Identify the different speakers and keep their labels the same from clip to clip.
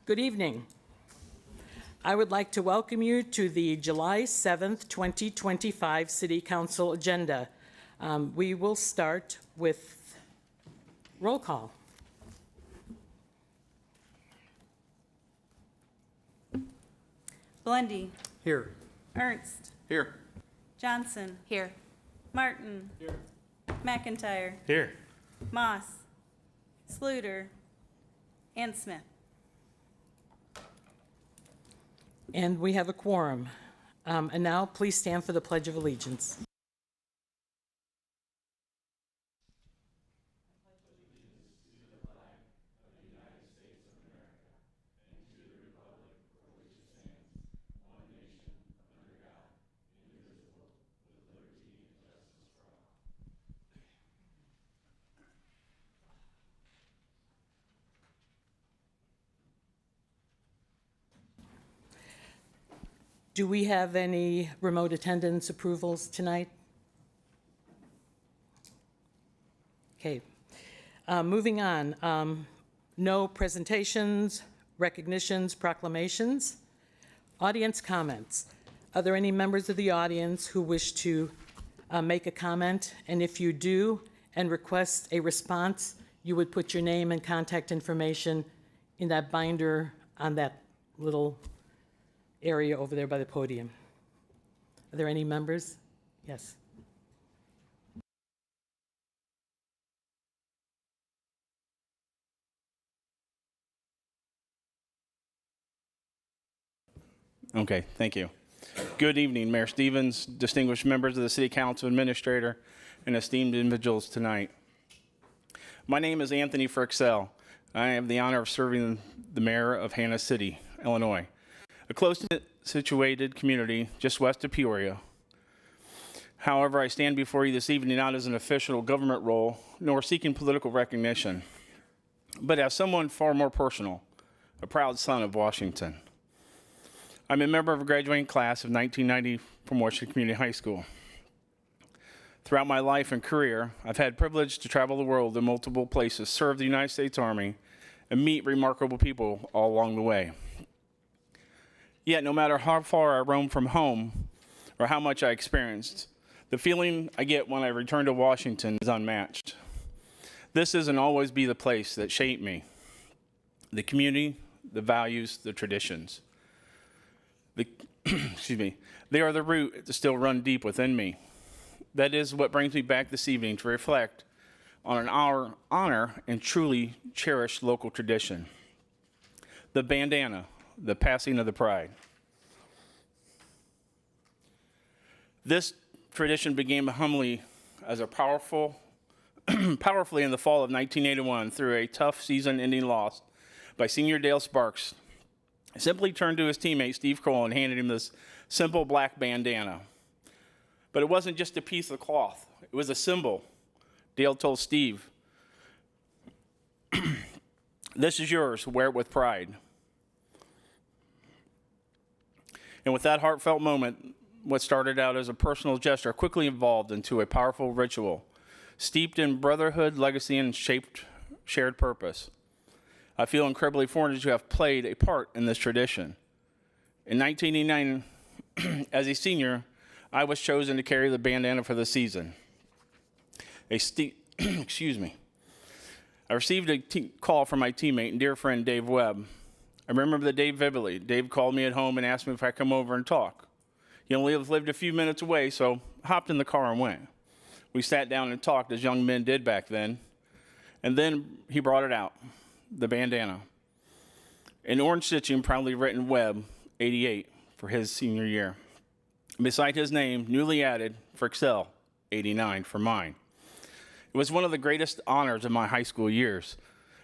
Speaker 1: Good evening. I would like to welcome you to the July 7th, 2025 City Council agenda. We will start with roll call.
Speaker 2: Blendy.
Speaker 3: Here.
Speaker 2: Ernst.
Speaker 3: Here.
Speaker 2: Johnson.
Speaker 4: Here.
Speaker 2: Martin.
Speaker 3: Here.
Speaker 2: McIntyre.
Speaker 3: Here.
Speaker 2: Moss. Sluter. And Smith.
Speaker 1: And we have a quorum. And now please stand for the Pledge of Allegiance. Do we have any remote attendance approvals tonight? Okay. Moving on. No presentations, recognitions, proclamations. Audience comments. Are there any members of the audience who wish to make a comment? And if you do and request a response, you would put your name and contact information in that binder on that little area over there by the podium. Are there any members? Yes.
Speaker 5: Okay, thank you. Good evening, Mayor Stevens, distinguished members of the City Council, Administrator, and esteemed individuals tonight. My name is Anthony Frixell. I have the honor of serving the mayor of Hannah City, Illinois, a close-knit situated community just west of Peoria. However, I stand before you this evening not as an official government role, nor seeking political recognition, but as someone far more personal, a proud son of Washington. I'm a member of a graduating class of 1990 from Washington Community High School. Throughout my life and career, I've had the privilege to travel the world in multiple places, serve the United States Army, and meet remarkable people all along the way. Yet, no matter how far I roam from home or how much I experienced, the feeling I get when I return to Washington is unmatched. This is and always be the place that shaped me, the community, the values, the traditions. They are the root that still run deep within me. That is what brings me back this evening to reflect on our honor and truly cherished local tradition, the bandana, the passing of the pride. This tradition began humbly as a powerfully in the fall of 1981 through a tough season-ending loss by senior Dale Sparks. Simply turned to his teammate Steve Cole and handed him this simple black bandana. But it wasn't just a piece of cloth, it was a symbol. Dale told Steve, "This is yours, wear it with pride." And with that heartfelt moment, what started out as a personal gesture quickly evolved into a powerful ritual, steeped in brotherhood, legacy, and shared purpose. I feel incredibly fortunate to have played a part in this tradition. In 1989, as a senior, I was chosen to carry the bandana for the season. Excuse me. I received a call from my teammate and dear friend, Dave Webb. I remember the day vividly. Dave called me at home and asked me if I'd come over and talk. He only lived a few minutes away, so I hopped in the car and went. We sat down and talked as young men did back then. And then he brought it out, the bandana. In orange stitching, proudly written Webb, 88, for his senior year. Beside his name, newly added, Frixell, 89, for mine. It was one of the greatest honors of my high school years.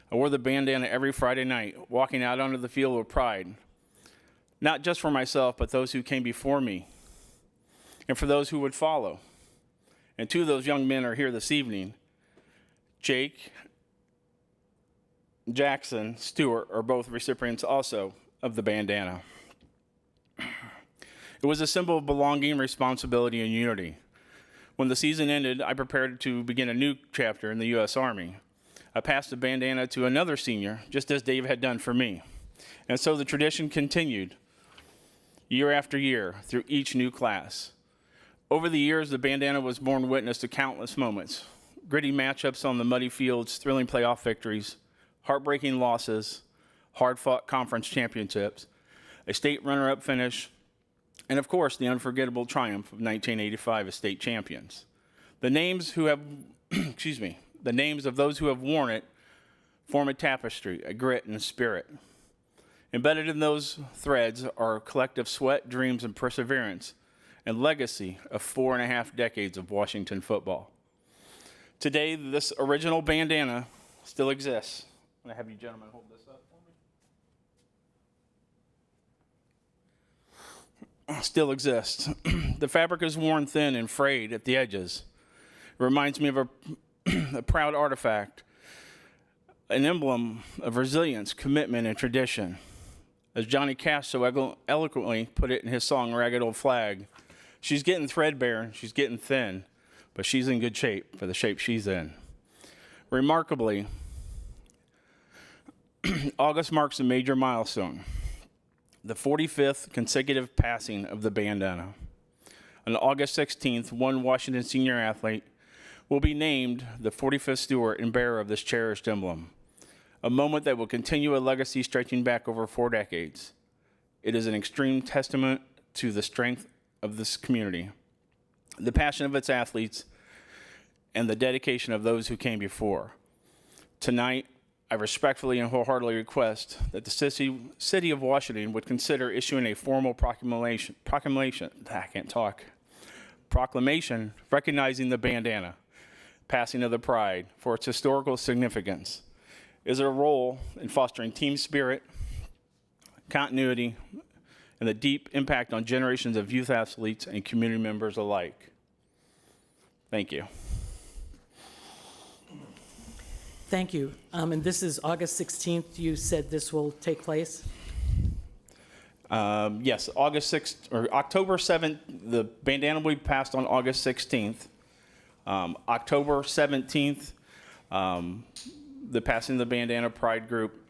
Speaker 5: I wore the bandana every Friday night, walking out onto the field with pride. Not just for myself, but those who came before me, and for those who would follow. And two of those young men are here this evening. Jake, Jackson, Stewart are both recipients also of the bandana. It was a symbol of belonging, responsibility, and unity. When the season ended, I prepared to begin a new chapter in the U.S. Army. I passed the bandana to another senior, just as Dave had done for me. And so the tradition continued year after year through each new class. Over the years, the Bandana was borne witness to countless moments, gritty matchups on the muddy fields, thrilling playoff victories, heartbreaking losses, hard-fought conference championships, a state runner-up finish, and of course, the unforgettable triumph of 1985 as state champions. The names who have, the names of those who have worn it form a tapestry, a grit and a spirit. Embedded in those threads are a collective sweat, dreams, and perseverance, and legacy of 4.5 decades of Washington football. Today, this original bandana still exists. I'm going to have you gentlemen hold this up for me. Still exists. The fabric is worn thin and frayed at the edges. It reminds me of a proud artifact, an emblem of resilience, commitment, and tradition. As Johnny Cash so eloquently put it in his song, Ragged Old Flag, she's getting threadbare, she's getting thin, but she's in good shape for the shape she's in. Remarkably, August marks a major milestone, the 45th consecutive passing of the bandana. On August 16th, one Washington senior athlete will be named the 45th steward and bearer of this cherished emblem, a moment that will continue a legacy stretching back over 4 decades. It is an extreme testament to the strength of this community, the passion of its athletes, and the dedication of those who came before. Tonight, I respectfully and wholeheartedly request that the city of Washington would consider issuing a formal proclamation recognizing the bandana, passing of the pride, for its historical significance. Is a role in fostering team spirit, continuity, and the deep impact on generations of youth athletes and community members alike. Thank you.
Speaker 1: Thank you. And this is August 16th. You said this will take place?
Speaker 5: Yes, October 7th, the bandana will be passed on August 16th. October 17th, the Passing the Bandana Pride group,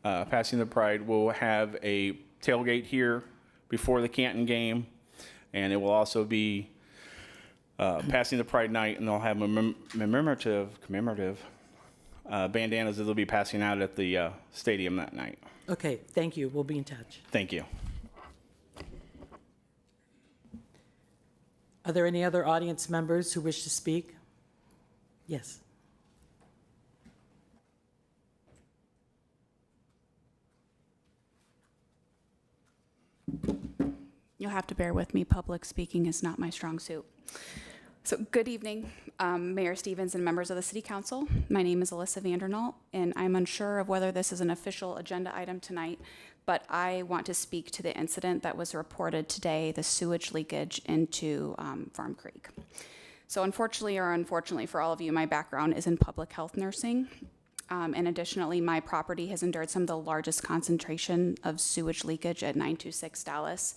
Speaker 5: Passing the Pride, will have a tailgate here before the Canton game, and it will also be Passing the Pride night, and they'll have commemorative bandanas that they'll be passing out at the stadium that night.
Speaker 1: Okay, thank you. We'll be in touch.
Speaker 5: Thank you.
Speaker 1: Are there any other audience members who wish to speak? Yes.
Speaker 3: You'll have to bear with me. Public speaking is not my strong suit. So good evening, Mayor Stevens and members of the City Council. My name is Alyssa Vandernault, and I'm unsure of whether this is an official agenda item tonight, but I want to speak to the incident that was reported today, the sewage leakage into Farm Creek. So unfortunately for all of you, my background is in public health nursing. And additionally, my property has endured some of the largest concentration of sewage leakage at 926 Dallas.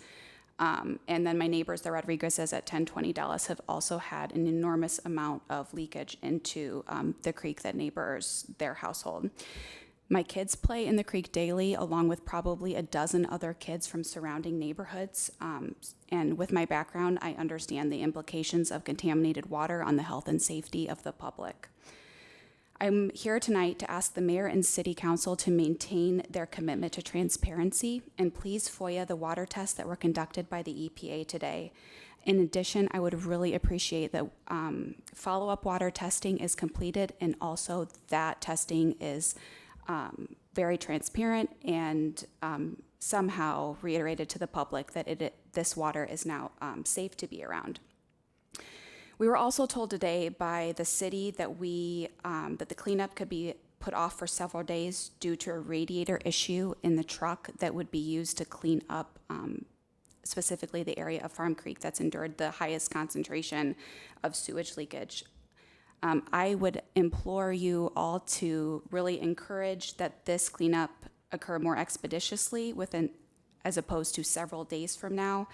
Speaker 3: And then my neighbors, the Rodriguezes at 1020 Dallas, have also had an enormous amount of leakage into the creek that neighbors their household. My kids play in the creek daily, along with probably a dozen other kids from surrounding neighborhoods. And with my background, I understand the implications of contaminated water on the health and safety of the public. I'm here tonight to ask the mayor and city council to maintain their commitment to transparency and please FOIA the water tests that were conducted by the EPA today. In addition, I would really appreciate that follow-up water testing is completed and also that testing is very transparent and somehow reiterated to the public that this water is now safe to be around. We were also told today by the city that that the cleanup could be put off for several days due to a radiator issue in the truck that would be used to clean up specifically the area of Farm Creek that's endured the highest concentration of sewage leakage. I would implore you all to really encourage that this cleanup occur more expeditiously as opposed to several days from now,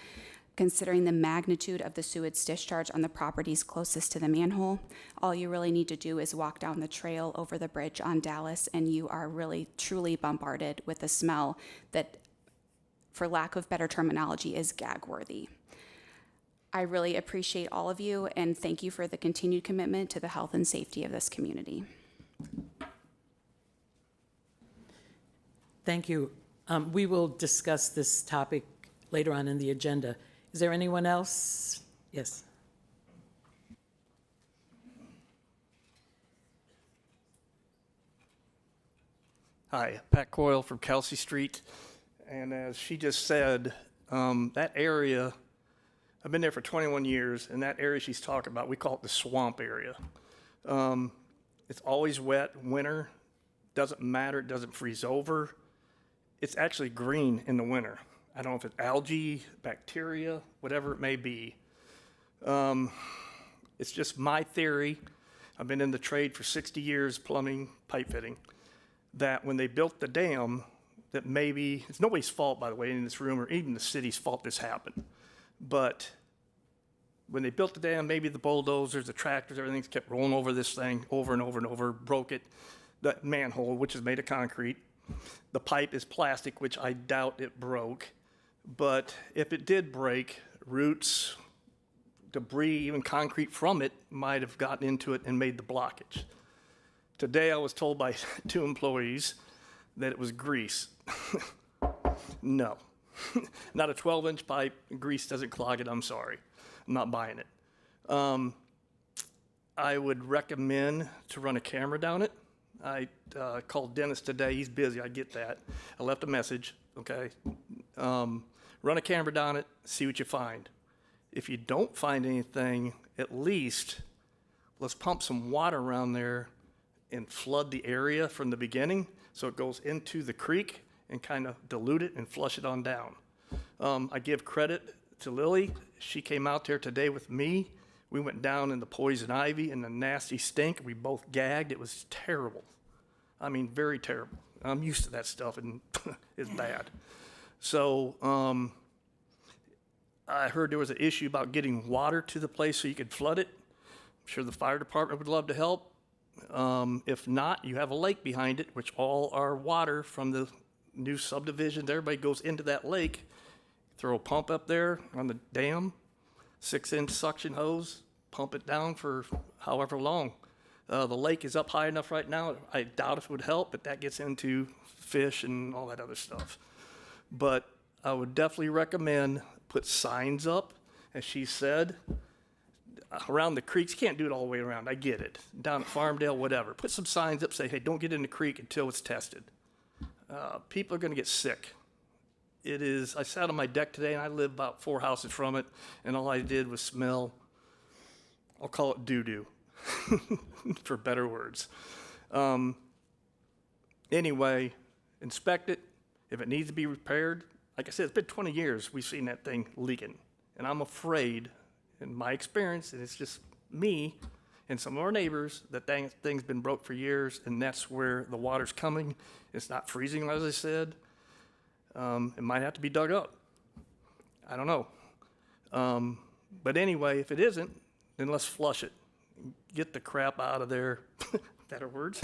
Speaker 3: Considering the magnitude of the sewage discharge on the properties closest to the manhole, all you really need to do is walk down the trail over the bridge on Dallas, and you are really truly bombarded with a smell that, for lack of better terminology, is gag-worthy. I really appreciate all of you, and thank you for the continued commitment to the health and safety of this community.
Speaker 1: Thank you. We will discuss this topic later on in the agenda. Is there anyone else? Yes.
Speaker 4: Hi, Pat Coyle from Kelsey Street. And as she just said, that area, I've been there for 21 years, and that area she's talking about, we call it the swamp area. It's always wet, winter, doesn't matter, it doesn't freeze over. It's actually green in the winter. I don't know if it's algae, bacteria, whatever it may be. It's just my theory. I've been in the trade for 60 years, plumbing, pipe fitting, that when they built the dam, that maybe, it's nobody's fault, by the way, in this room, or even the city's fault this happened. But when they built the dam, maybe the bulldozers, the tractors, everything kept rolling over this thing over and over and over, broke it. The manhole, which is made of concrete. The pipe is plastic, which I doubt it broke. But if it did break, roots, debris, even concrete from it might have gotten into it and made the blockage. Today I was told by 2 employees that it was grease. No, not a 12-inch pipe. Grease doesn't clog it. I'm sorry. I'm not buying it. I would recommend to run a camera down it. I called Dennis today. He's busy. I get that. I left a message. Okay. Run a camera down it. See what you find. If you don't find anything, at least let's pump some water around there and flood the area from the beginning so it goes into the creek and kind of dilute it and flush it on down. I give credit to Lily. She came out there today with me. We went down in the poison ivy and the nasty stink. We both gagged. It was terrible. I mean, very terrible. I'm used to that stuff, and it's bad. So I heard there was an issue about getting water to the place so you could flood it. I'm sure the fire department would love to help. If not, you have a lake behind it, which all our water from the new subdivision, everybody goes into that lake. Throw a pump up there on the dam, 6-inch suction hose, pump it down for however long. The lake is up high enough right now. I doubt if it would help, but that gets into fish and all that other stuff. But I would definitely recommend put signs up, as she said, around the creeks. You can't do it all the way around. I get it. Down at Farmdale, whatever. Put some signs up, say, hey, don't get in the creek until it's tested. People are going to get sick. It is, I sat on my deck today, and I live about 4 houses from it, and all I did was smell, I'll call it doo-doo, for better words. Anyway, inspect it. If it needs to be repaired, like I said, it's been 20 years we've seen that thing leaking. And I'm afraid, in my experience, and it's just me and some of our neighbors, that thing's been broke for years, and that's where the water's coming. It's not freezing, as I said. It might have to be dug up. I don't know. But anyway, if it isn't, then let's flush it. Get the crap out of there, better words,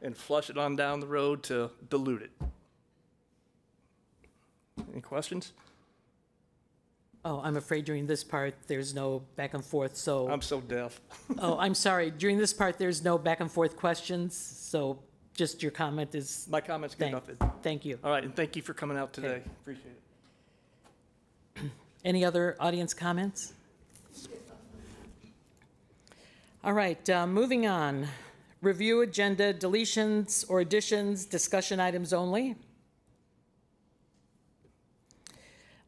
Speaker 4: and flush it on down the road to dilute it. Any questions?
Speaker 1: Oh, I'm afraid during this part, there's no back and forth, so.
Speaker 4: I'm so deaf.
Speaker 1: Oh, I'm sorry. During this part, there's no back and forth questions, so just your comment is.
Speaker 4: My comment's good enough.
Speaker 1: Thank you.
Speaker 4: All right, and thank you for coming out today.
Speaker 1: Okay.
Speaker 4: Appreciate it.
Speaker 1: Any other audience comments? All right, moving on. Review agenda, deletions or additions, discussion items only.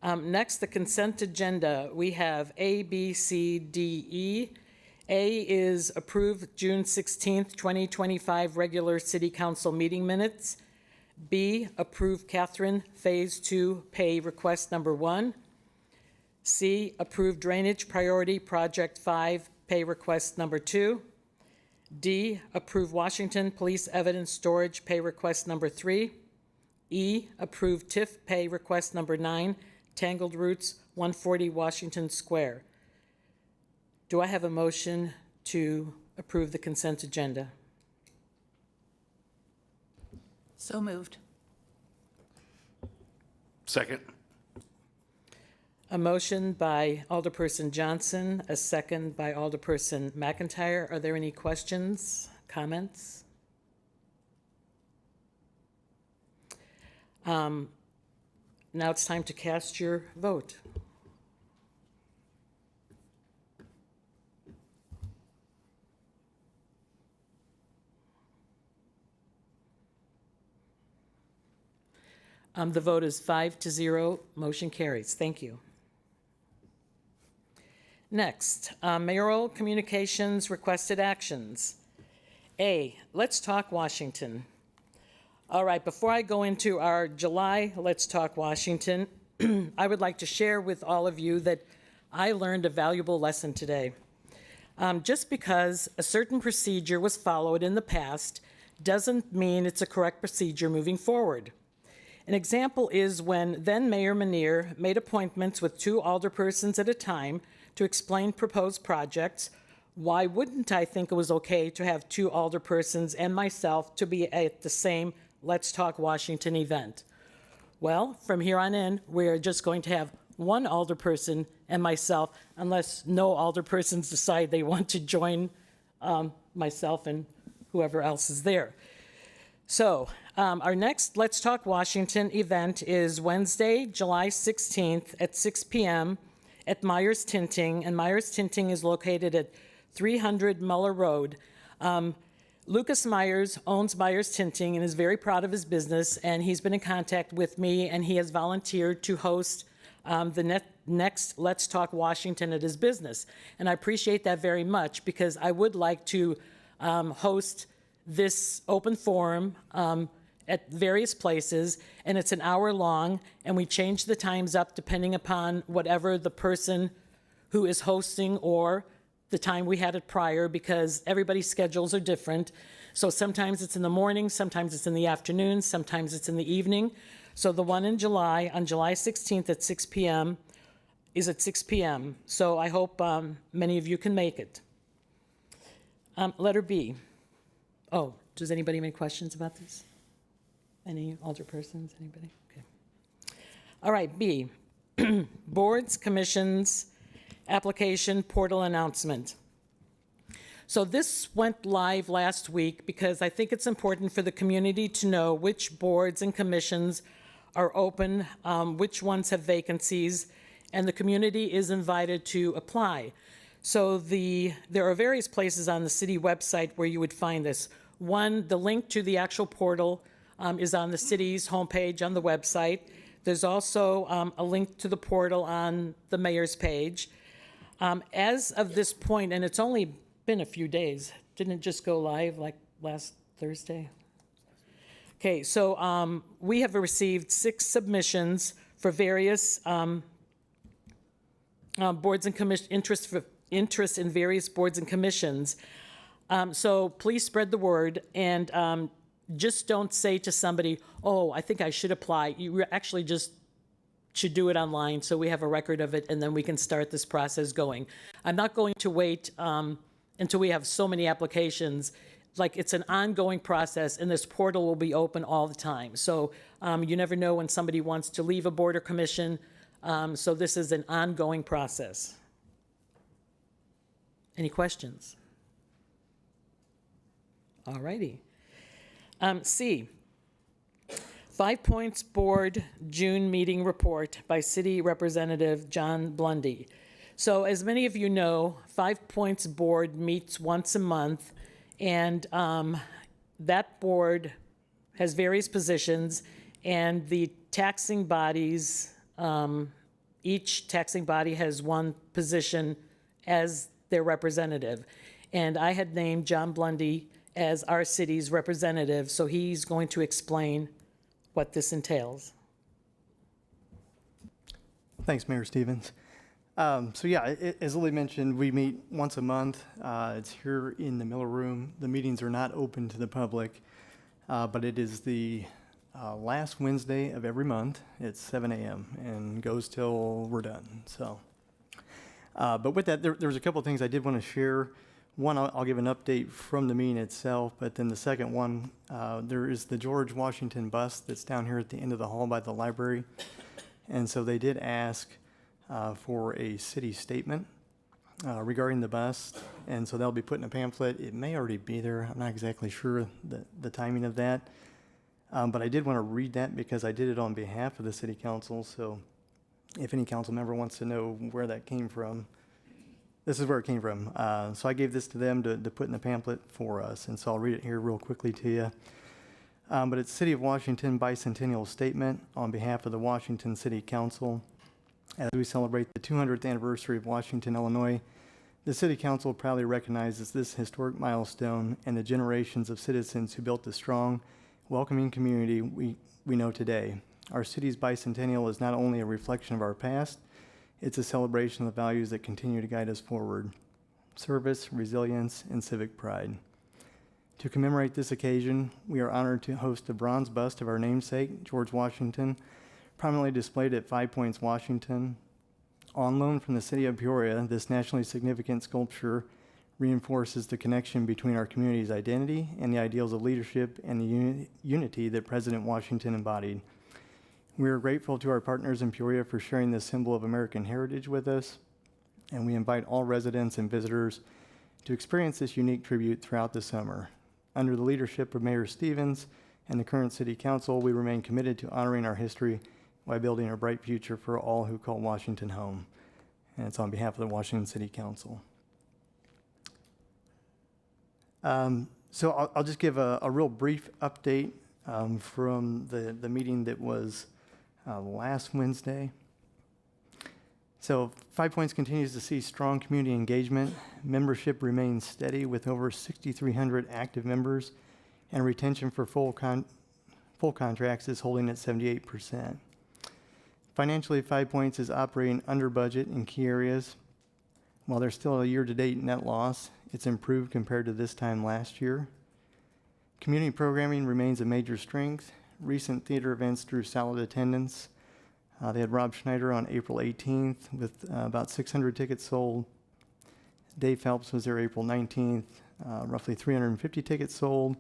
Speaker 1: Next, the consent agenda. We have A, B, C, D, E. A is approved June 16th, 2025 regular city council meeting minutes. B, approve Catherine Phase 2 pay request number 1. C, approve drainage priority project 5 pay request number 2. D, approve Washington police evidence storage pay request number 3. E, approve TIF pay request number 9, Tangled Roots, 140 Washington Square. Do I have a motion to approve the consent agenda?
Speaker 6: So moved.
Speaker 7: Second.
Speaker 1: A motion by Alderperson Johnson, a second by Alderperson McIntyre. Are there any questions, comments? Now it's time to cast your vote. The vote is 5-0. Motion carries. Thank you. Next, mayoral communications requested actions. A, Let's Talk Washington. All right, before I go into our July Let's Talk Washington, I would like to share with all of you that I learned a valuable lesson today. Just because a certain procedure was followed in the past doesn't mean it's a correct procedure moving forward. An example is when then Mayor Manier made appointments with 2 alderpersons at a time to explain proposed projects. Why wouldn't I think it was okay to have 2 alderpersons and myself to be at the same Let's Talk Washington event? Well, from here on in, we're just going to have 1 alderperson and myself, unless no alderpersons decide they want to join myself and whoever else is there. So our next Let's Talk Washington event is Wednesday, July 16th at 6 p.m. at Myers Tinting, and Myers Tinting is located at 300 Muller Road. Lucas Myers owns Myers Tinting and is very proud of his business, and he's been in contact with me, and he has volunteered to host the next Let's Talk Washington at his business. And I appreciate that very much, because I would like to host this open forum at various places, and it's an hour long, and we change the times up depending upon whatever the person who is hosting or the time we had it prior, because everybody's schedules are different. So sometimes it's in the morning, sometimes it's in the afternoon, sometimes it's in the evening. So the one in July, on July 16th at 6 p.m., is at 6 p.m. So I hope many of you can make it. Letter B. Oh, does anybody have any questions about this? Any alderpersons, anybody? Okay. All right, B, boards, commissions, application portal announcement. So this went live last week because I think it's important for the community to know which boards and commissions are open, which ones have vacancies, and the community is invited to apply. So there are various places on the city website where you would find this. One, the link to the actual portal is on the city's homepage on the website. There's also a link to the portal on the mayor's page. As of this point, and it's only been a few days, didn't it just go live like last Thursday? Okay, so we have received 6 submissions for various boards and commission interest in various boards and commissions. So please spread the word, and just don't say to somebody, oh, I think I should apply. You actually just should do it online so we have a record of it, and then we can start this process going. I'm not going to wait until we have so many applications. Like, it's an ongoing process, and this portal will be open all the time. So you never know when somebody wants to leave a board or commission. So this is an ongoing process. Any questions? All righty. C, 5 Points Board June Meeting Report by City Representative John Blundy. So as many of you know, 5 Points Board meets once a month, and that board has various positions, and the taxing bodies, each taxing body has one position as their representative. And I had named John Blundy as our city's representative, so he's going to explain what this entails.
Speaker 8: Thanks, Mayor Stevens. So yeah, as Lily mentioned, we meet once a month. It's here in the Miller Room. The meetings are not open to the public, but it is the last Wednesday of every month. It's 7 a.m. and goes till we're done. So, but with that, there's a couple of things I did want to share. One, I'll give an update from the meeting itself, but then the second one, there is the George Washington bust that's down here at the end of the hall by the library. And so they did ask for a city statement regarding the bust, and so they'll be putting a pamphlet. It may already be there. I'm not exactly sure the timing of that, but I did want to read that because I did it on behalf of the city council. So if any council member wants to know where that came from, this is where it came from. So I gave this to them to put in the pamphlet for us, and so I'll read it here real quickly to you. But it's City of Washington Bicentennial Statement on behalf of the Washington City Council. As we celebrate the 200th anniversary of Washington, Illinois, the City Council proudly recognizes this historic milestone and the generations of citizens who built the strong, welcoming community we know today. Our city's bicentennial is not only a reflection of our past, it's a celebration of the values that continue to guide us forward: service, resilience, and civic pride. To commemorate this occasion, we are honored to host a bronze bust of our namesake, George Washington, prominently displayed at 5 Points, Washington. On loan from the city of Peoria, this nationally significant sculpture reinforces the connection between our community's identity and the ideals of leadership and the unity that President Washington embodied. We are grateful to our partners in Peoria for sharing this symbol of American heritage with us, and we invite all residents and visitors to experience this unique tribute throughout the summer. Under the leadership of Mayor Stevens and the current City Council, we remain committed to honoring our history while building a bright future for all who call Washington home. And it's on behalf of the Washington City Council. So I'll just give a real brief update from the meeting that was last Wednesday. So 5 Points continues to see strong community engagement. Membership remains steady with over 6,300 active members, and retention for full contracts is holding at 78%. Financially, 5 Points is operating under budget in key areas. While there's still a year-to-date net loss, it's improved compared to this time last year. Community programming remains a major strength. Recent theater events drew solid attendance. They had Rob Schneider on April 18th with about 600 tickets sold. Dave Phelps was there April 19th, roughly 350 tickets sold.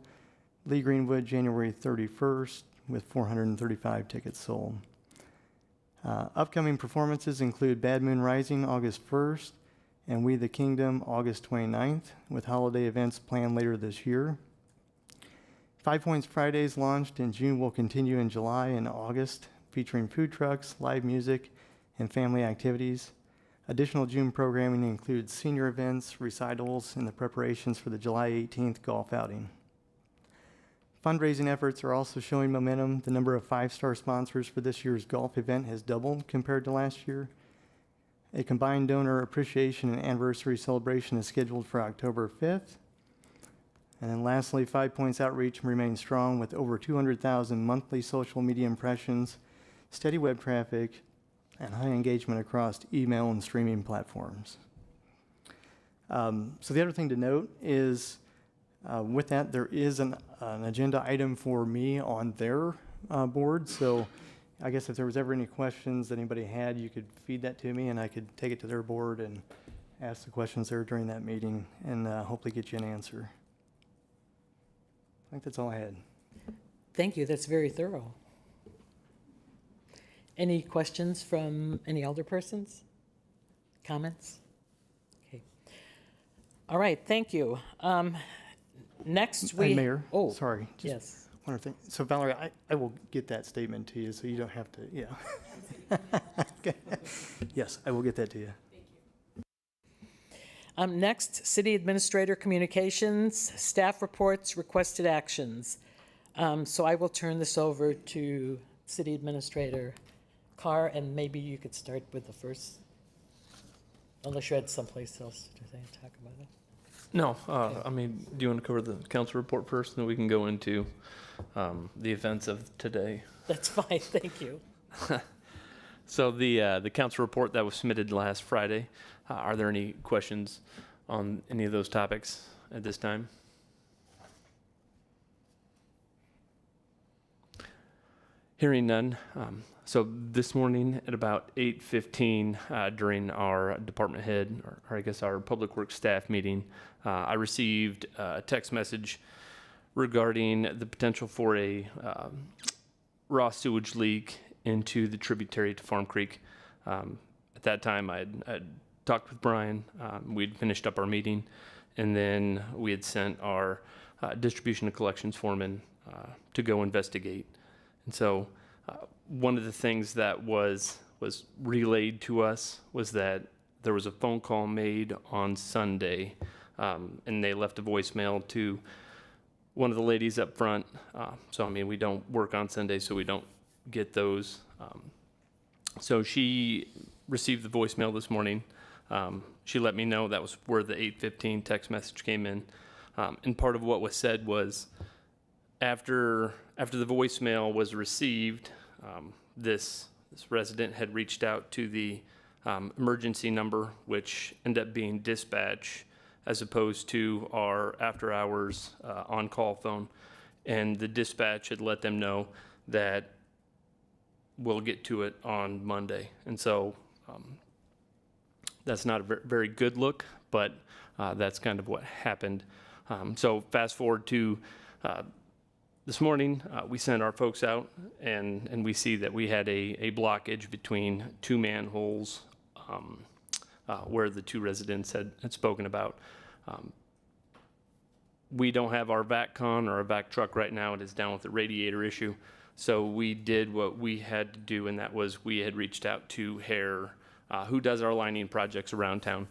Speaker 8: Lee Greenwood January 31st with 435 tickets sold. Upcoming performances include Bad Moon Rising August 1st and We the Kingdom August 29th, with holiday events planned later this year. 5 Points Fridays launched in June will continue in July and August, featuring food trucks, live music, and family activities. Additional June programming includes senior events, recitals, and the preparations for the July 18th golf outing. Fundraising efforts are also showing momentum. The number of 5-star sponsors for this year's golf event has doubled compared to last year. A combined donor appreciation and anniversary celebration is scheduled for October 5th. And then lastly, 5 Points outreach remains strong with over 200,000 monthly social media impressions, steady web traffic, and high engagement across email and streaming platforms. So the other thing to note is with that, there is an agenda item for me on their board. So I guess if there was ever any questions that anybody had, you could feed that to me and I could take it to their board and ask the questions there during that meeting and hopefully get you an answer. I think that's all I had.
Speaker 1: Thank you, that's very thorough. Any questions from any elder persons? Comments? Okay. All right, thank you. Next we...
Speaker 8: Mayor,
Speaker 1: Oh,
Speaker 8: sorry. Just
Speaker 1: yes.
Speaker 8: one other thing. So Valerie, I will get that statement to you so you don't have to, yeah. Okay. Yes, I will get that to you.
Speaker 1: Next, City Administrator Communications, Staff Reports, Requested Actions. So I will turn this over to City Administrator Carr, and maybe you could start with the first, unless you had someplace else to talk about it.
Speaker 7: No, I mean, do you want to cover the council report first, and then we can go into the events of today?
Speaker 1: That's fine, thank you.
Speaker 7: So the council report that was submitted last Friday, are there any questions on any of those topics at this time? Hearing none. So this morning at about 8:15 during our department head, or I guess our public works staff meeting, I received a text message regarding the potential for a raw sewage leak into the tributary to Farm Creek. At that time, I'd talked with Brian. We'd finished up our meeting, and then we had sent our distribution and collections foreman to go investigate. And so one of the things that was relayed to us was that there was a phone call made on Sunday, and they left a voicemail to one of the ladies up front. So, I mean, we don't work on Sundays, so we don't get those. So she received the voicemail this morning. She let me know that was where the 8:15 text message came in. And part of what was said was after the voicemail was received, this resident had reached out to the emergency number, which ended up being dispatch as opposed to our after-hours on-call phone. And the dispatch had let them know that we'll get to it on Monday. And so that's not a very good look, but that's kind of what happened. So fast forward to this morning, we sent our folks out, and we see that we had a blockage between two manholes where the two residents had spoken about. We don't have our vac con or our vac truck right now. It is down with the radiator issue. So we did what we had to do, and that was we had reached out to Hare, who does our lining projects around town.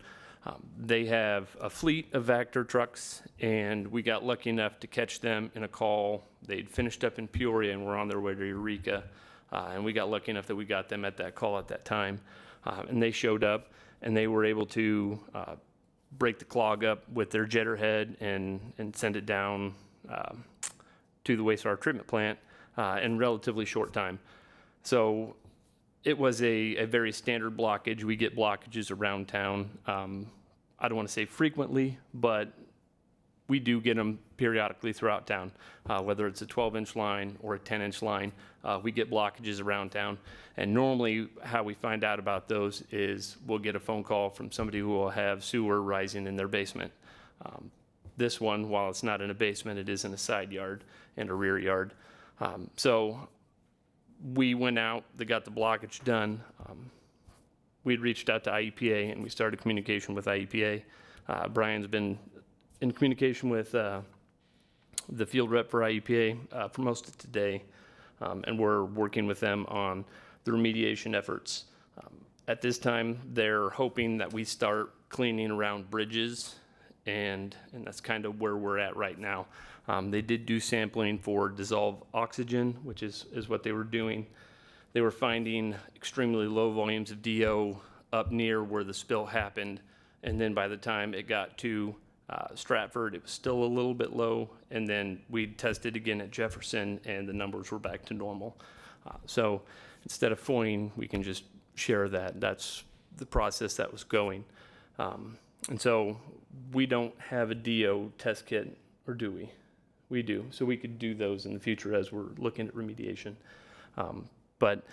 Speaker 7: They have a fleet of Vector trucks, and we got lucky enough to catch them in a call. They'd finished up in Peoria and were on their way to Eureka, and we got lucky enough that we got them at that call at that time. And they showed up, and they were able to break the clog up with their jetter head and send it down to the wastewater treatment plant in relatively short time. So it was a very standard blockage. We get blockages around town. I don't want to say frequently, but we do get them periodically throughout town, whether it's a 12-inch line or a 10-inch line. We get blockages around town. And normally how we find out about those is we'll get a phone call from somebody who will have sewer rising in their basement. This one, while it's not in a basement, it is in a side yard and a rear yard. So we went out, they got the blockage done. We'd reached out to IEPA, and we started communication with IEPA. Brian's been in communication with the field rep for IEPA for most of today, and we're working with them on the remediation efforts. At this time, they're hoping that we start cleaning around bridges, and that's kind of where we're at right now. They did do sampling for dissolved oxygen, which is what they were doing. They were finding extremely low volumes of DO up near where the spill happened, and then by the time it got to Stratford, it was still a little bit low, and then we tested again at Jefferson, and the numbers were back to normal. So instead of FOIing, we can just share that. That's the process that was going. And so we don't have a DO test kit, or do we? We do. So we could do those in the future as we're looking at remediation. But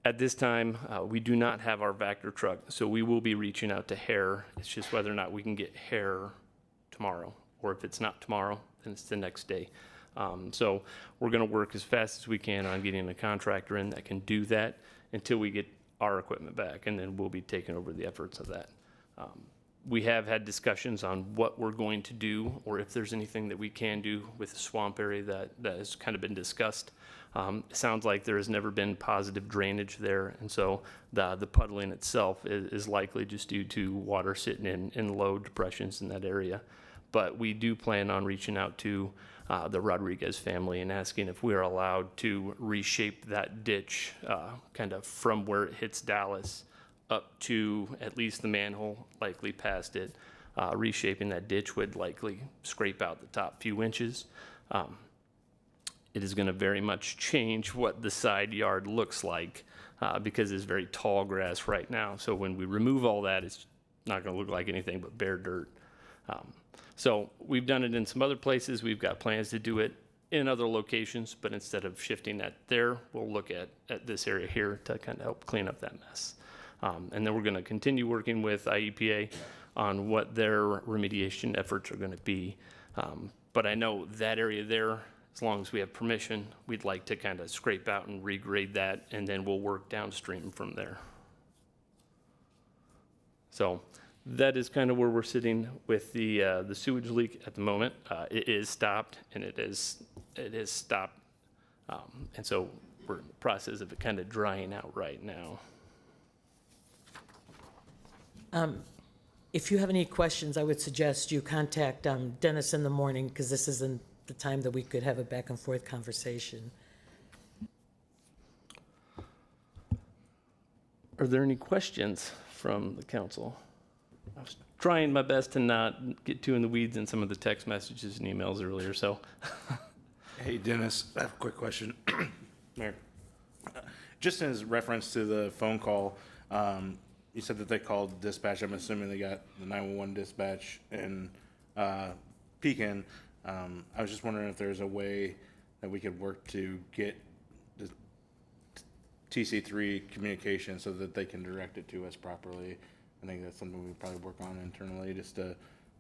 Speaker 7: at this time, we do not have our Vector truck, so we will be reaching out to Hare. It's just whether or not we can get Hare tomorrow, or if it's not tomorrow, then it's the next day. So we're going to work as fast as we can on getting a contractor in that can do that until we get our equipment back, and then we'll be taking over the efforts of that. We have had discussions on what we're going to do, or if there's anything that we can do with the swamp area that has kind of been discussed. It sounds like there has never been positive drainage there, and so the puddling itself is likely just due to water sitting in low depressions in that area. But we do plan on reaching out to the Rodriguez family and asking if we are allowed to reshape that ditch kind of from where it hits Dallas up to at least the manhole, likely past it. Reshaping that ditch would likely scrape out the top few inches. It is going to very much change what the side yard looks like because it's very tall grass right now. So when we remove all that, it's not going to look like anything but bare dirt. So we've done it in some other places. We've got plans to do it in other locations, but instead of shifting that there, we'll look at this area here to kind of help clean up that mess. And then we're going to continue working with IEPA on what their remediation efforts are going to be. But I know that area there, as long as we have permission, we'd like to kind of scrape out and regrade that, and then we'll work downstream from there. So that is kind of where we're sitting with the sewage leak at the moment. It is stopped, and it is stopped, and so we're in the process of it kind of drying out right now.
Speaker 1: If you have any questions, I would suggest you contact Dennis in the morning, because this isn't the time that we could have a back and forth conversation.
Speaker 7: Are there any questions from the council? I was trying my best to not get too in the weeds in some of the text messages and emails earlier, so.
Speaker 5: Hey, Dennis, I have a quick question. Mayor, just as reference to the phone call, you said that they called dispatch. I'm assuming they got the 911 dispatch in Pekin. I was just wondering if there's a way that we could work to get the TC3 communication so that they can direct it to us properly. I think that's something we probably work on internally, just to,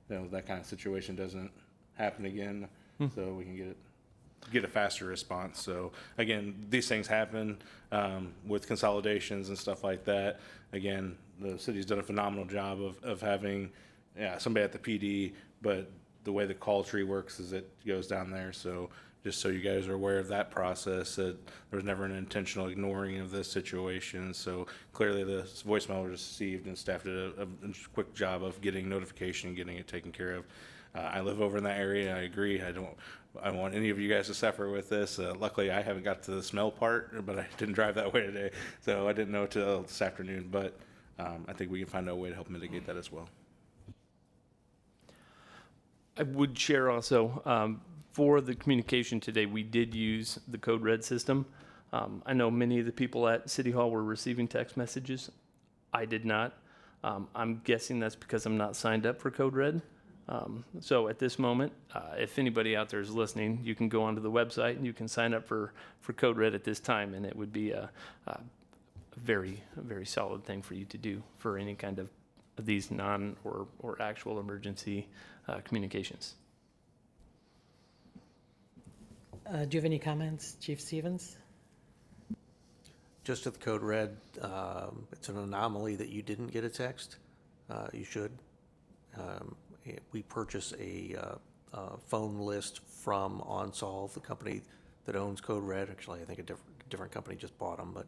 Speaker 5: that kind of situation doesn't happen again, so we can get a faster response. So again, these things happen with consolidations and stuff like that. Again, the city's done a phenomenal job of having somebody at the PD, but the way the call tree works is it goes down there. So just so you guys are aware of that process, that there was never an intentional ignoring of this situation. So clearly the voicemail was received, and staff did a quick job of getting notification and getting it taken care of. I live over in that area. I agree. I don't want any of you guys to suffer with this. Luckily, I haven't got to the smell part, but I didn't drive that way today, so I didn't know till this afternoon. But I think we can find a way to help mitigate that as well.
Speaker 7: I would share also, for the communication today, we did use the Code Red system. I know many of the people at City Hall were receiving text messages. I did not. I'm guessing that's because I'm not signed up for Code Red. So at this moment, if anybody out there is listening, you can go onto the website and you can sign up for Code Red at this time, and it would be a very solid thing for you to do for any kind of these non or actual emergency communications.
Speaker 1: Do you have any comments, Chief Stevens?
Speaker 9: Just at the Code Red, it's an anomaly that you didn't get a text. You should. We purchase a phone list from OnSolve, the company that owns Code Red. Actually, I think a different company just bought them, but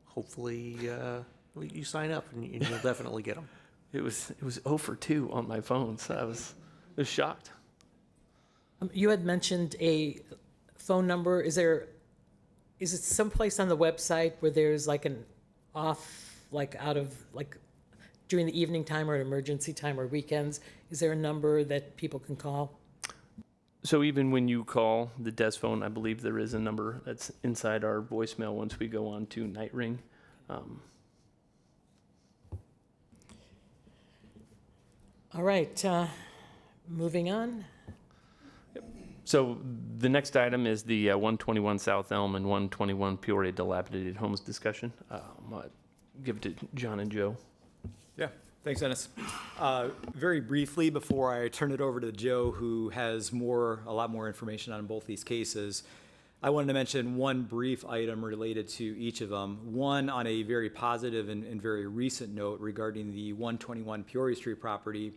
Speaker 9: hopefully you sign up and you'll definitely get them.
Speaker 7: It was 0 for 2 on my phone, so I was shocked.
Speaker 1: You had mentioned a phone number. Is it someplace on the website where there's like an off, like out of, like during the evening time or emergency time or weekends? Is there a number that people can call?
Speaker 7: So even when you call the desk phone, I believe there is a number that's inside our voicemail once we go on to Night Ring.
Speaker 1: All right, moving on.
Speaker 7: So the next item is the 121 South Elm and 121 Peoria dilapidated homes discussion. I'll give it to John and Joe.
Speaker 10: Yeah, thanks, Dennis. Very briefly, before I turn it over to Joe, who has a lot more information on both these cases, I wanted to mention one brief item related to each of them. One on a very positive and very recent note regarding the 121 Peoria Street property.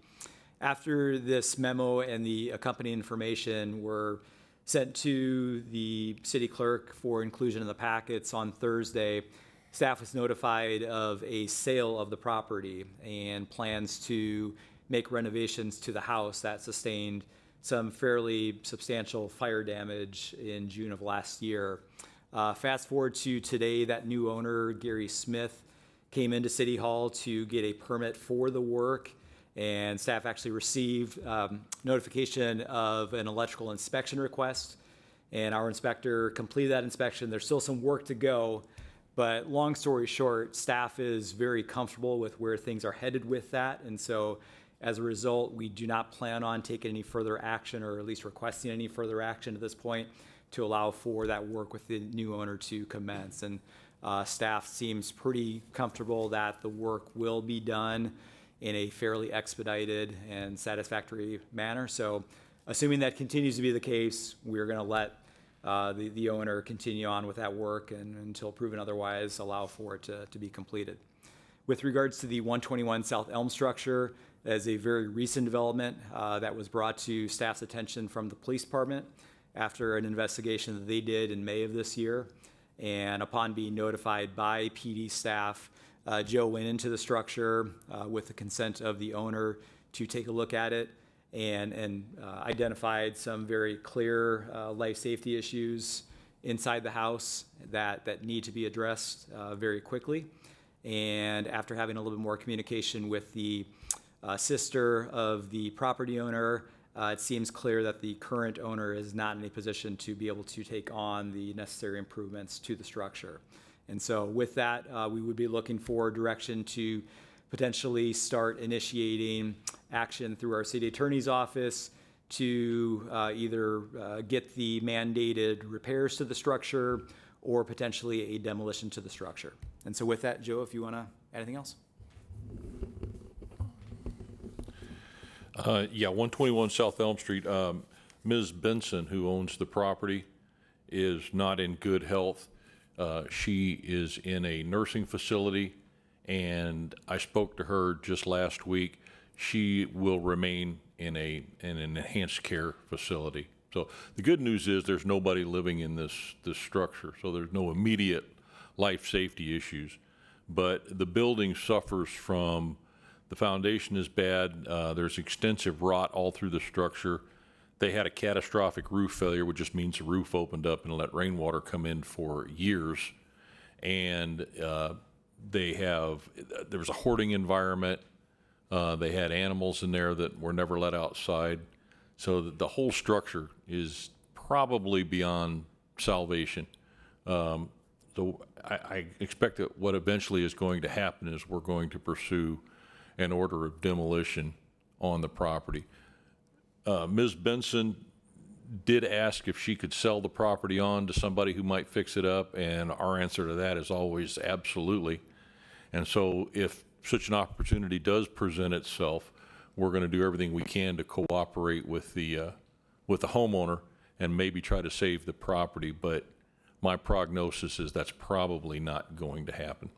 Speaker 10: After this memo and the accompanying information were sent to the city clerk for inclusion in the packets on Thursday, staff was notified of a sale of the property and plans to make renovations to the house that sustained some fairly substantial fire damage in June of last year. Fast forward to today, that new owner, Gary Smith, came into City Hall to get a permit for the work, and staff actually received notification of an electrical inspection request, and our inspector completed that inspection. There's still some work to go, but long story short, staff is very comfortable with where things are headed with that, and so As a result, we do not plan on taking any further action, or at least requesting any further action at this point, to allow for that work with the new owner to commence. And staff seems pretty comfortable that the work will be done in a fairly expedited and satisfactory manner. So assuming that continues to be the case, we're going to let the owner continue on with that work, and until proven otherwise, allow for it to be completed. With regards to the 121 South Elm structure, that is a very recent development that was brought to staff's attention from the police department after an investigation that they did in May of this year. And upon being notified by PD staff, Joe went into the structure with the consent of the owner to take a look at it, and identified some very clear life safety issues inside the house that need to be addressed very quickly. And after having a little bit more communication with the sister of the property owner, it seems clear that the current owner is not in a position to be able to take on the necessary improvements to the structure. And so with that, we would be looking for direction to potentially start initiating action through our city attorney's office to either get the mandated repairs to the structure or potentially a demolition to the structure. And so with that, Joe, if you want to add anything else?
Speaker 11: Yeah, 121 South Elm Street. Ms. Benson, who owns the property, is not in good health. She is in a nursing facility, and I spoke to her just last week. She will remain in an enhanced care facility. So the good news is there's nobody living in this structure, so there's no immediate life safety issues. But the building suffers from, the foundation is bad. There's extensive rot all through the structure. They had a catastrophic roof failure, which just means the roof opened up and let rainwater come in for years. And there was a hoarding environment. They had animals in there that were never let outside. So the whole structure is probably beyond salvation. So I expect that what eventually is going to happen is we're going to pursue an order of demolition on the property. Ms. Benson did ask if she could sell the property on to somebody who might fix it up, and our answer to that is always absolutely. And so if such an opportunity does present itself, we're going to do everything we can to cooperate with the homeowner and maybe try to save the property, but my prognosis is that's probably not going to happen.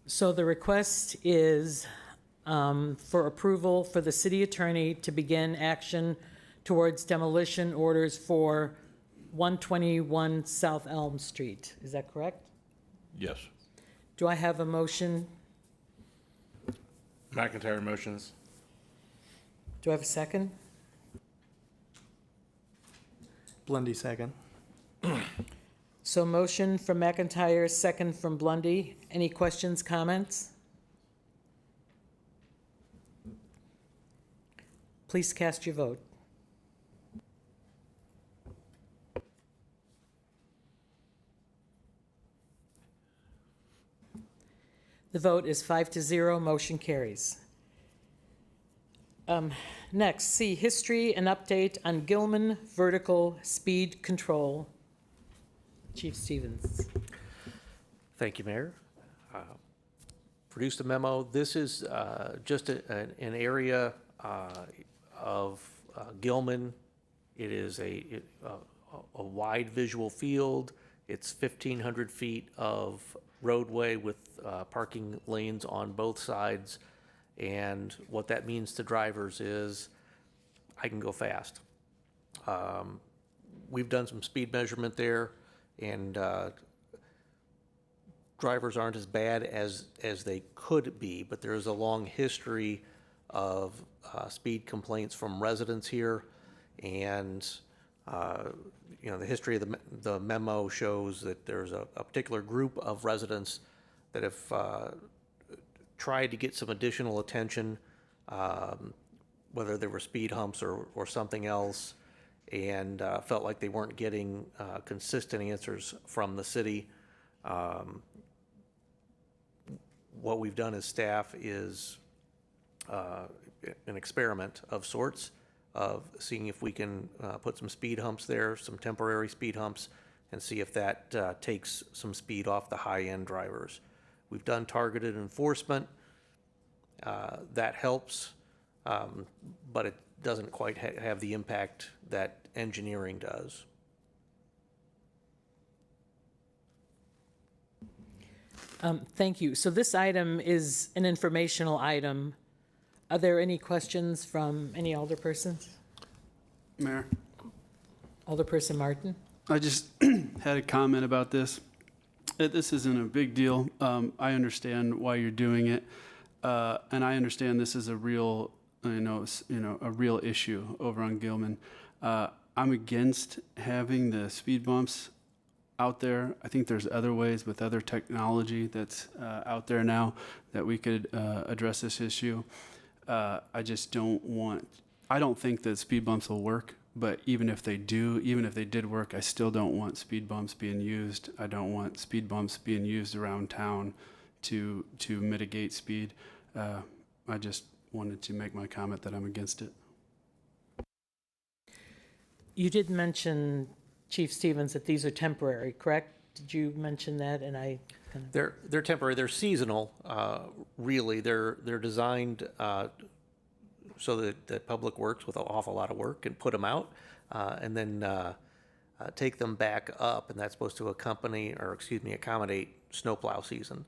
Speaker 1: So the request is for approval for the city attorney to begin action towards demolition orders for 121 South Elm Street. Is that correct?
Speaker 11: Yes.
Speaker 1: Do I have a motion?
Speaker 5: McIntyre motions.
Speaker 1: Do I have a second?
Speaker 8: Blundy second.
Speaker 1: So motion from McIntyre, second from Blundy. Any questions, comments? Please cast your vote. The vote is 5-0, motion carries. Next, C, history and update on Gilman vertical speed control. Chief Stevens.
Speaker 9: Thank you, Mayor. Produced a memo. This is just an area of Gilman. It is a wide visual field. It's 1,500 feet of roadway with parking lanes on both sides. And what that means to drivers is I can go fast. We've done some speed measurement there, and drivers aren't as bad as they could be, but there is a long history of speed complaints from residents here. And the history of the memo shows that there's a particular group of residents that have tried to get some additional attention, whether there were speed humps or something else, and felt like they weren't getting consistent answers from the city. what we've done as staff is an experiment of sorts of seeing if we can put some speed humps there, some temporary speed humps, and see if that takes some speed off the high-end drivers. We've done targeted enforcement. That helps, but it doesn't quite have the impact that engineering does.
Speaker 1: Thank you. So this item is an informational item. Are there any questions from any alderpersons?
Speaker 12: Mayor,
Speaker 1: Alderperson Martin?
Speaker 12: I just had a comment about this. This isn't a big deal. I understand why you're doing it, and I understand this is a real, a real issue over on Gilman. I'm against having the speed bumps out there. I think there's other ways with other technology that's out there now that we could address this issue. I just don't want, I don't think that speed bumps will work, but even if they do, even if they did work, I still don't want speed bumps being used. I don't want speed bumps being used around town to mitigate speed. I just wanted to make my comment that I'm against it.
Speaker 1: You did mention, Chief Stevens, that these are temporary, correct? Did you mention that? And I kind of...
Speaker 9: They're temporary. They're seasonal. Really, they're designed so that Public Works, with an awful lot of work, can put them out and then take them back up, and that's supposed to accommodate snowplow season.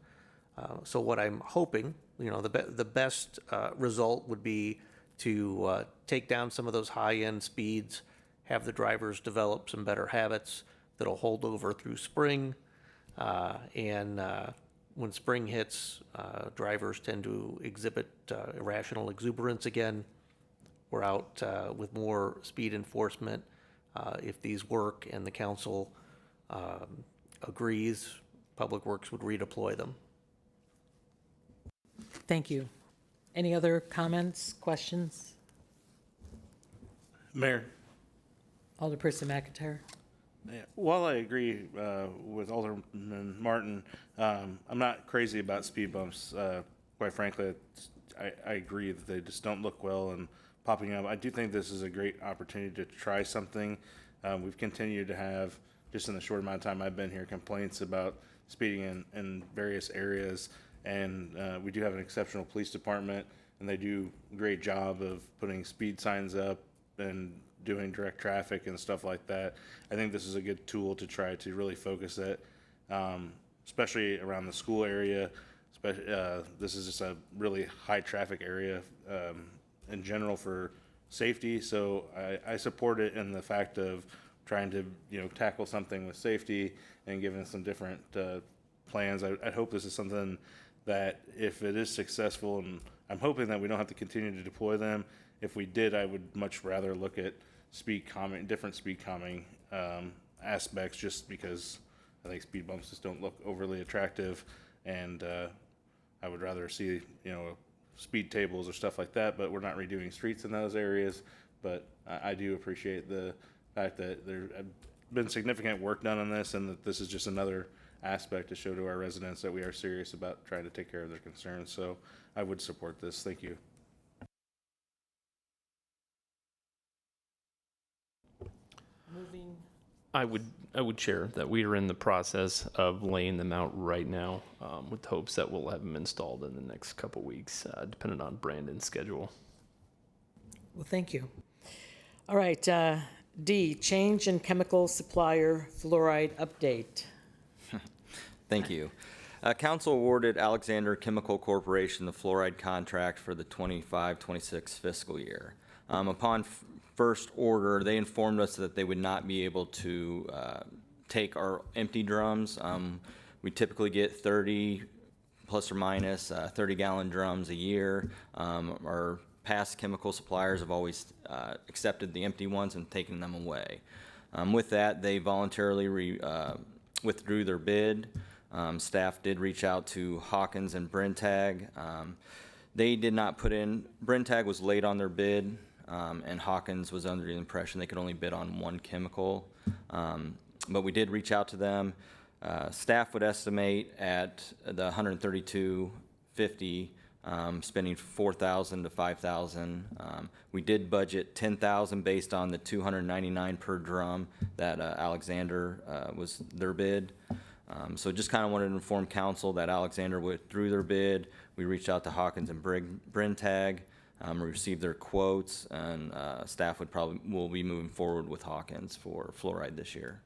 Speaker 9: So what I'm hoping, the best result would be to take down some of those high-end speeds, have the drivers develop some better habits that'll hold over through spring, and when spring hits, drivers tend to exhibit irrational exuberance again. We're out with more speed enforcement. If these work and the council agrees, Public Works would redeploy them.
Speaker 1: Thank you. Any other comments, questions?
Speaker 5: Mayor,
Speaker 1: Alderperson McIntyre?
Speaker 5: yeah, while I agree with Alderman Martin, I'm not crazy about speed bumps. Quite frankly, I agree that they just don't look well and popping up. I do think this is a great opportunity to try something. We've continued to have, just in the short amount of time I've been here, complaints about speeding in various areas. And we do have an exceptional police department, and they do a great job of putting speed signs up and doing direct traffic and stuff like that. I think this is a good tool to try to really focus it, especially around the school area. This is just a really high traffic area in general for safety. So I support it in the fact of trying to tackle something with safety and giving some different plans. I hope this is something that if it is successful, and I'm hoping that we don't have to continue to deploy them. If we did, I would much rather look at different speed calming aspects, just because I think speed bumps just don't look overly attractive, and I would rather see speed tables or stuff like that. But we're not redoing streets in those areas. But I do appreciate the fact that there have been significant work done on this, and that this is just another aspect to show to our residents that we are serious about trying to take care of their concerns. So I would support this. Thank you.
Speaker 1: Moving.
Speaker 7: I would share that we are in the process of laying them out right now, with hopes that we'll have them installed in the next couple weeks, depending on Brandon's schedule.
Speaker 1: Well, thank you. All right, D, change in chemical supplier fluoride update.
Speaker 13: Thank you. Council awarded Alexander Chemical Corporation the fluoride contract for the 25-26 fiscal year. Upon first order, they informed us that they would not be able to take our empty drums. We typically get 30 plus or minus 30-gallon drums a year. Our past chemical suppliers have always accepted the empty ones and taken them away. With that, they voluntarily withdrew their bid. Staff did reach out to Hawkins and Brentag. They did not put in, Brentag was late on their bid, and Hawkins was under the impression they could only bid on one chemical. But we did reach out to them. Staff would estimate at the 132 50, spending 4,000 to 5,000. We did budget 10,000 based on the 299 per drum that Alexander was their bid. So just kind of wanted to inform council that Alexander withdrew their bid. We reached out to Hawkins and Brentag, received their quotes, and staff will be moving forward with Hawkins for fluoride this year.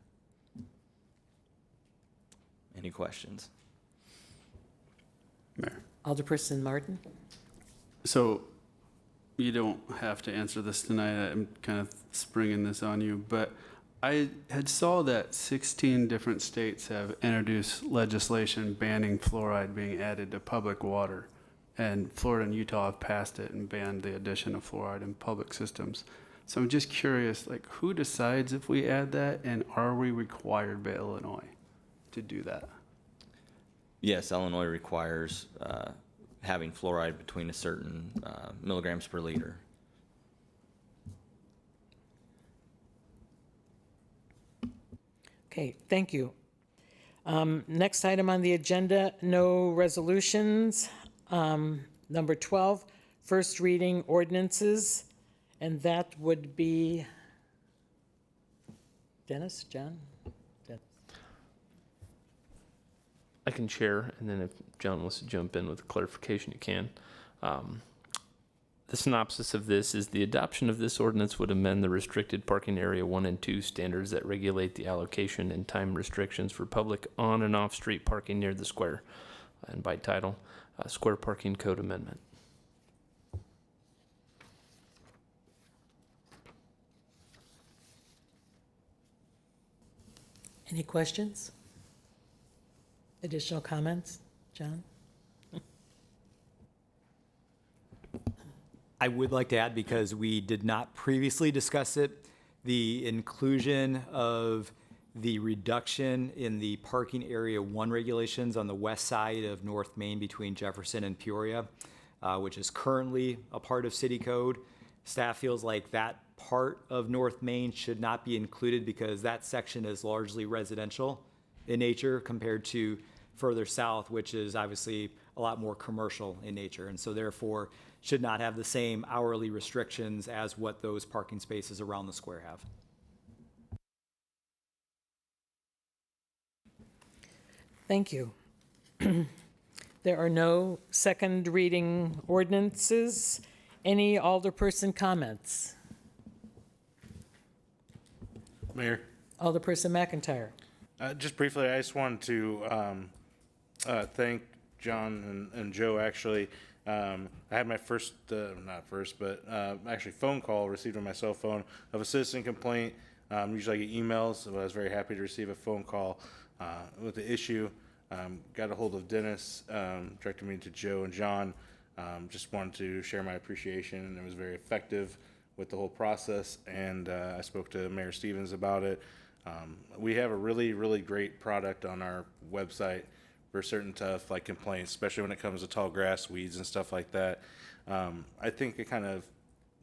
Speaker 13: Any questions?
Speaker 12: Mayor.
Speaker 1: Alderperson Martin?
Speaker 12: So you don't have to answer this tonight. I'm kind of springing this on you, but I had saw that 16 different states have introduced legislation banning fluoride being added to public water. And Florida and Utah have passed it and banned the addition of fluoride in public systems. So I'm just curious, like, who decides if we add that, and are we required by Illinois to do that?
Speaker 13: Yes, Illinois requires having fluoride between a certain milligrams per liter.
Speaker 1: Okay, thank you. Next item on the agenda, no resolutions. Number 12, first reading ordinances, and that would be Dennis, John?
Speaker 7: I can share, and then if John wants to jump in with a clarification, you can. The synopsis of this is the adoption of this ordinance would amend the restricted parking area 1 and 2 standards that regulate the allocation and time restrictions for public on and off street parking near the square. And by title, Square Parking Code Amendment.
Speaker 1: Any questions? Additional comments, John?
Speaker 10: I would like to add, because we did not previously discuss it, the inclusion of the reduction in the parking area 1 regulations on the west side of North Main between Jefferson and Peoria, which is currently a part of city code. Staff feels like that part of North Main should not be included because that section is largely residential in nature compared to further south, which is obviously a lot more commercial in nature, and so therefore should not have the same hourly restrictions as what those parking spaces around the square have.
Speaker 1: Thank you. There are no second reading ordinances. Any alderperson comments?
Speaker 14: Mayor,
Speaker 1: Alderperson McIntyre.
Speaker 14: just briefly, I just wanted to thank John and Joe, actually. I had my first, not first, but actually phone call received on my cell phone of a citizen complaint. Usually I get emails, but I was very happy to receive a phone call with the issue. Got a hold of Dennis, directed me to Joe and John. Just wanted to share my appreciation, and it was very effective with the whole process, and I spoke to Mayor Stevens about it. We have a really, really great product on our website for certain tough like complaints, especially when it comes to tall grass, weeds, and stuff like that. I think it kind of,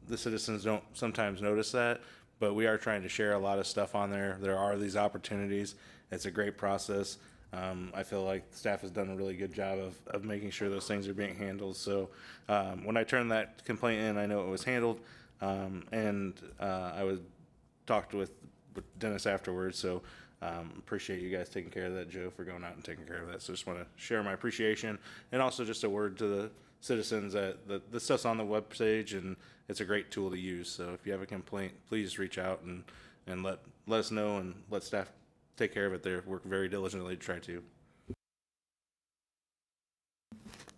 Speaker 14: the citizens don't sometimes notice that, but we are trying to share a lot of stuff on there. There are these opportunities. It's a great process. I feel like staff has done a really good job of making sure those things are being handled. So when I turned that complaint in, I know it was handled, and I was talked with Dennis afterwards. So appreciate you guys taking care of that, Joe, for going out and taking care of that. So just want to share my appreciation, and also just a word to the citizens that the stuff's on the webpage, and it's a great tool to use. So if you have a complaint, please reach out and let us know, and let staff take care of it. They work very diligently to try to.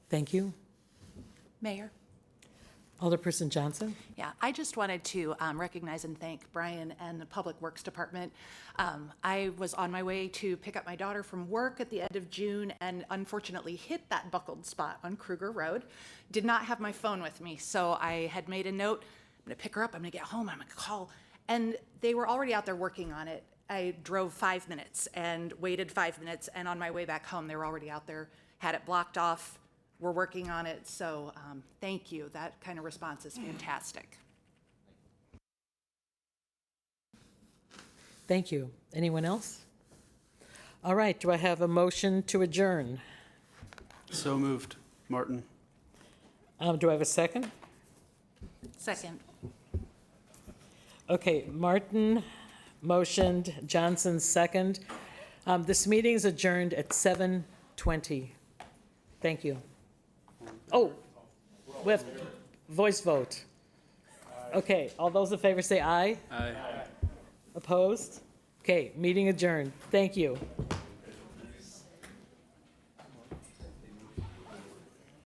Speaker 1: Thank you.
Speaker 6: Mayor?
Speaker 1: Alderperson Johnson?
Speaker 6: Yeah, I just wanted to recognize and thank Brian and the Public Works Department. I was on my way to pick up my daughter from work at the end of June and unfortunately hit that buckled spot on Kruger Road. Did not have my phone with me, so I had made a note. I'm gonna pick her up, I'm gonna get home, I'm gonna call. And they were already out there working on it. I drove 5 minutes and waited 5 minutes, and on my way back home, they were already out there, had it blocked off. We're working on it, so thank you. That kind of response is fantastic.
Speaker 1: Thank you. Anyone else? All right, do I have a motion to adjourn?
Speaker 12: So moved. Martin.
Speaker 1: Do I have a second?
Speaker 6: Second.
Speaker 1: Okay, Martin motioned, Johnson second. This meeting is adjourned at 7:20. Thank you. Oh, we have voice vote. Okay, all those in favor say aye.
Speaker 12: Aye.
Speaker 1: Opposed? Okay, meeting adjourned. Thank you.